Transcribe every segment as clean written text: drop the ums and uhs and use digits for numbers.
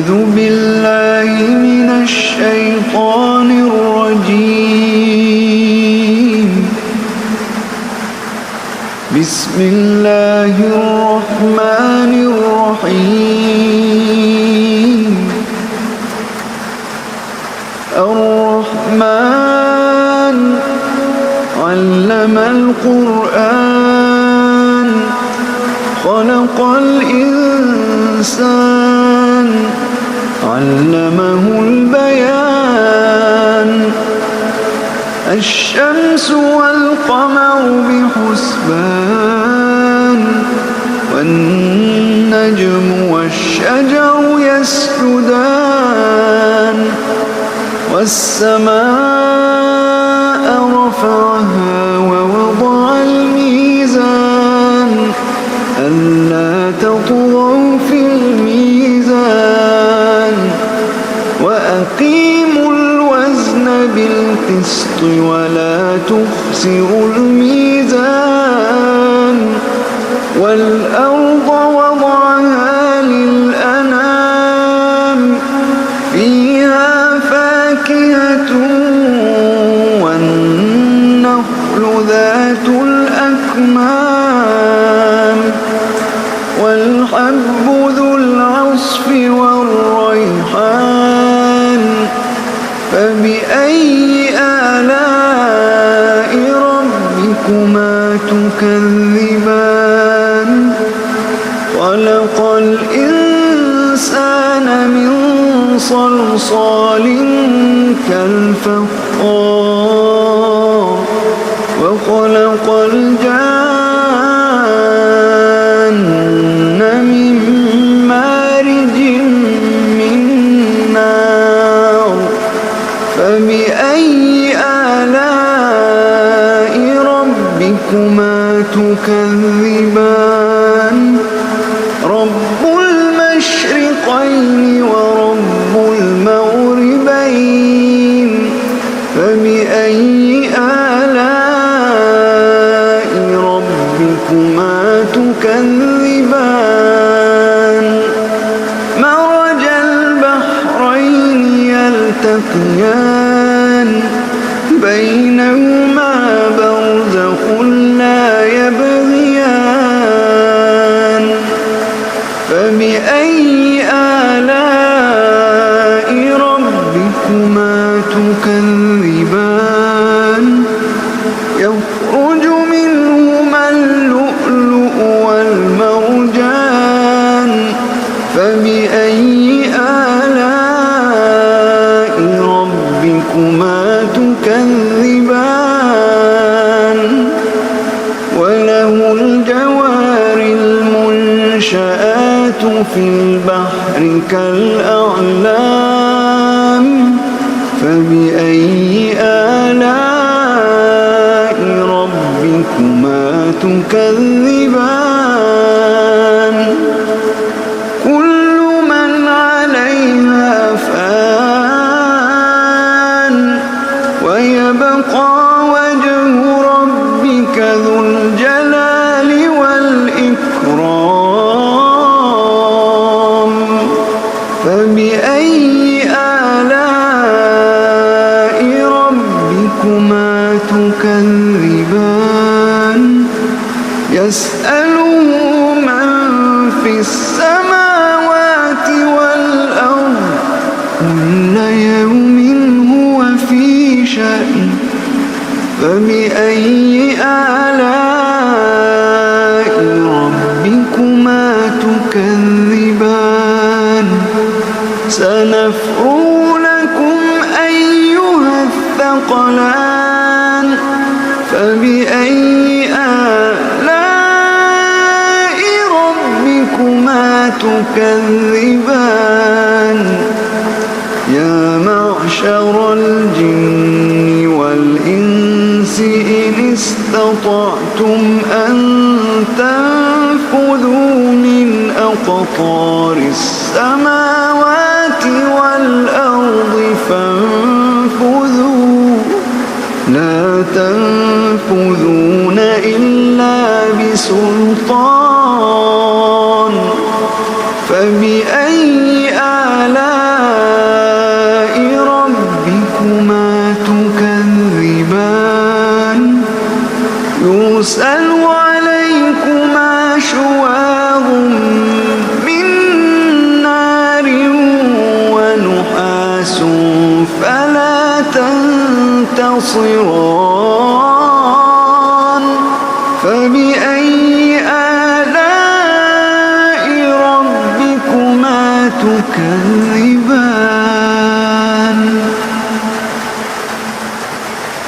أعوذ بالله من الشيطان الرجيم. بسم الله الرحمن الرحيم. الرحمن علم القرآن خلق الإنسان علمه البيان. الشمس والقمر بحسبان والنجم والشجر يسجدان. والسماء رفعها ووضع الميزان ألا تطغوا في الميزان وأقيموا الوزن بالقسط ولا تخسروا الميزان. والأرض وضعها للأنام فيها فاكهة والنخل ذات الأكمام والحب ذو العصف والريحان. فبأي آلاء ربكما تكذبان؟ خلق الإنسان من صلصال كالفخار وخلق الجان من مارج من نار. فبأي آلاء ربكما تكذبان؟ رب المشرقين ورب المغربين. فبأي آلاء ربكما تكذبان؟ مرج البحرين يلتقيان بينهما برزخ لا يبغيان. فبأي آلاء ربكما تكذبان؟ يخرج منهما اللؤلؤ والمرجان. فبأي آلاء ربكما تكذبان؟ وله الجوار المنشآت في البحر كالأعلام. فبأي آلاء ربكما تكذبان؟ كل من عليها فان ويبقى وجه ربك ذو الجلال والإكرام. فبأي آلاء ربكما تكذبان؟ يسأله من في السماوات والأرض كل يوم هو في شأن. فبأي آلاء ربكما تكذبان؟ سنفرغ لكم أيها الثقلان. فبأي آلاء ربكما تكذبان؟ يا معشر الجن والإنس إن استطعتم أن تنفذوا من أقطار السماوات والأرض فانفذوا لا تنفذون إلا بسلطان. فبأي آلاء يرسل عليكما شواظ من نار ونحاس فلا تنتصران فبأي آلاء ربكما تكذبان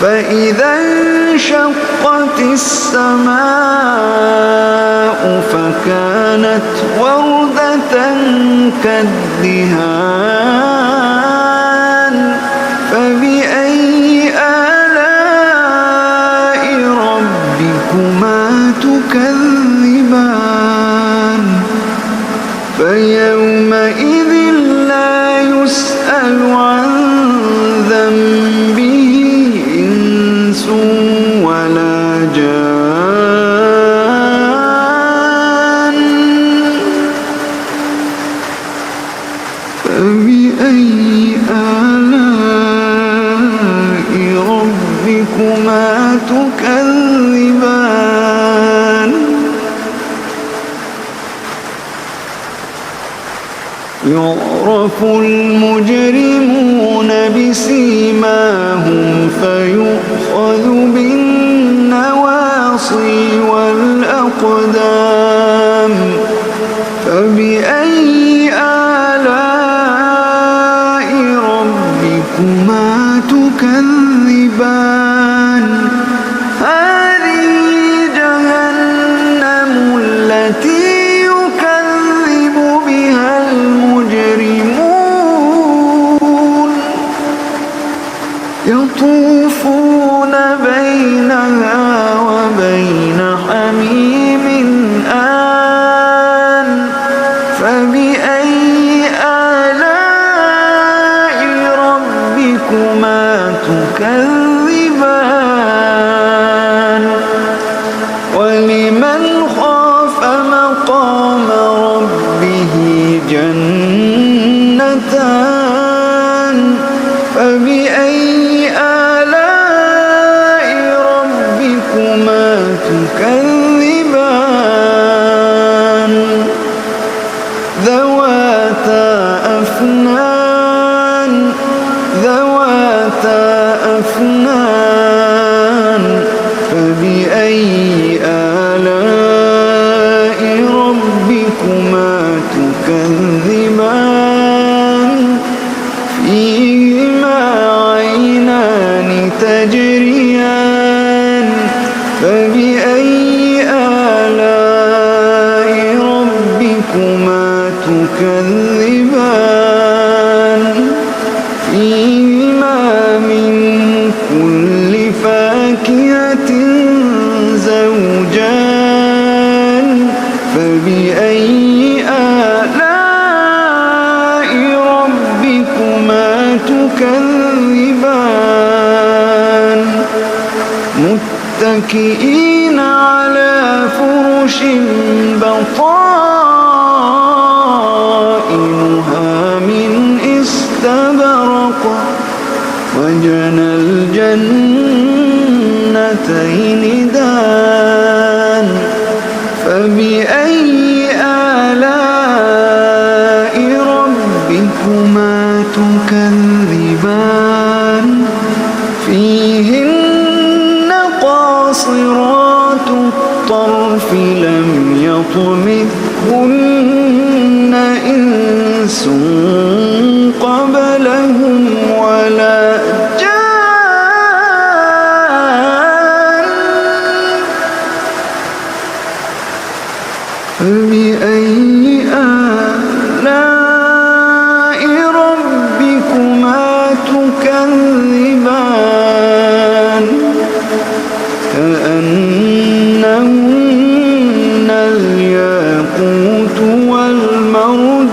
فإذا انشقت السماء فكانت وردة كالدهان فبأي آلاء ربكما تكذبان فيومئذ لا يسأل عن ذنبه إنس ولا جان فبأي آلاء ربكما تكذبان يعرف المجرمون بسيماهم فيؤخذ بالنواصي والأقدام فبأي آلاء ربكما تكذبان هذه جهنم التي يكذب بها المجرمون يطوفون بينها وبين حميم آن فبأي آلاء ربكما تكذبان ولمن خاف مقام ربه جنتان فبأي آلاء ربكما تكذبان ذواتا أفنان فبأي آلاء ربكما تكذبان فيهما عينان تجريان فبأي آلاء ربكما تكذبان فيهما من كل فاكهة زوجان فبأي آلاء ربكما تكذبان متكئين على فرش بطائنها من استبرق وجنى الجنتين دان فبأي آلاء ربكما تكذبان فيهن قاصرات الطرف لم يطمثهن إنس قبلهم ولا جان فبأي آلاء ربكما تكذبان كأنهن الياقوت والمرجان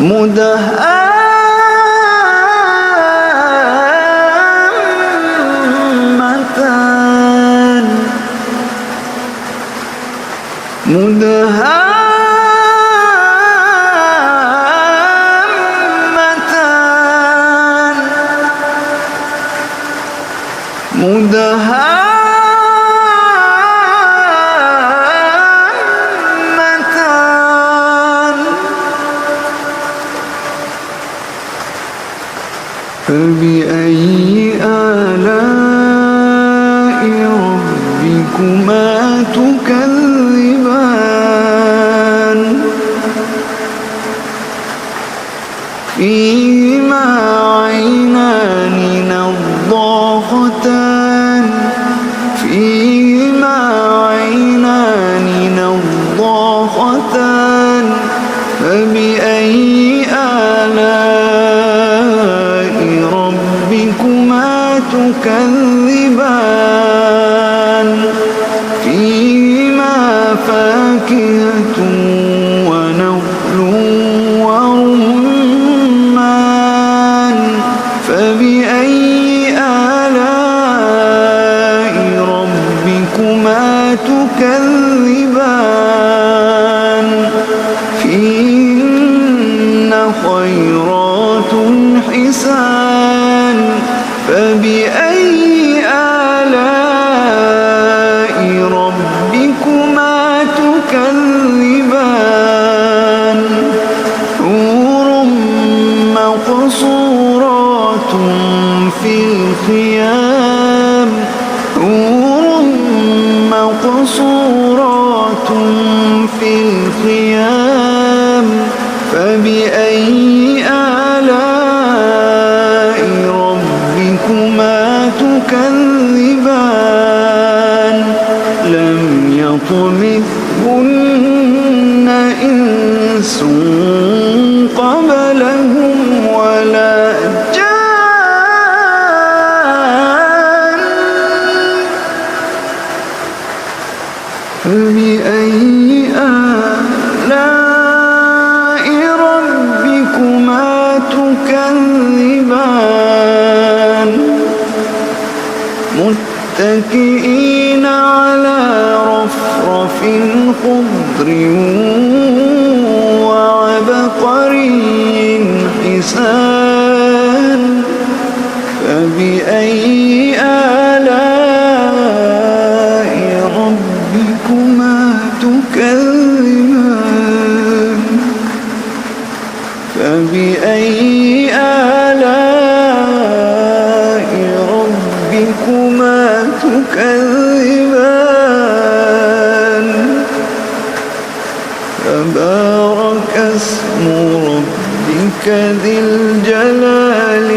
مدهامتان فبأي آلاء ربكما تكذبان فيهما عينان نضاختان فبأي آلاء ربكما تكذبان فيهما فاكهة ونخل ورمان فبأي آلاء ربكما تكذبان فيهن خيرات حسان فبأي آلاء ربكما تكذبان حور مقصورات في الخيام فبأي آلاء ربكما تكذبان لم يطمثهن إنس قبلهم ولا جان فبأي آلاء ربكما تكذبان متكئين على رفرف خضر وعبقري حسان فبأي آلاء ربكما تكذبان فبأي آلاء ربكما تكذبان تبارك اسم ربك ذي الجلال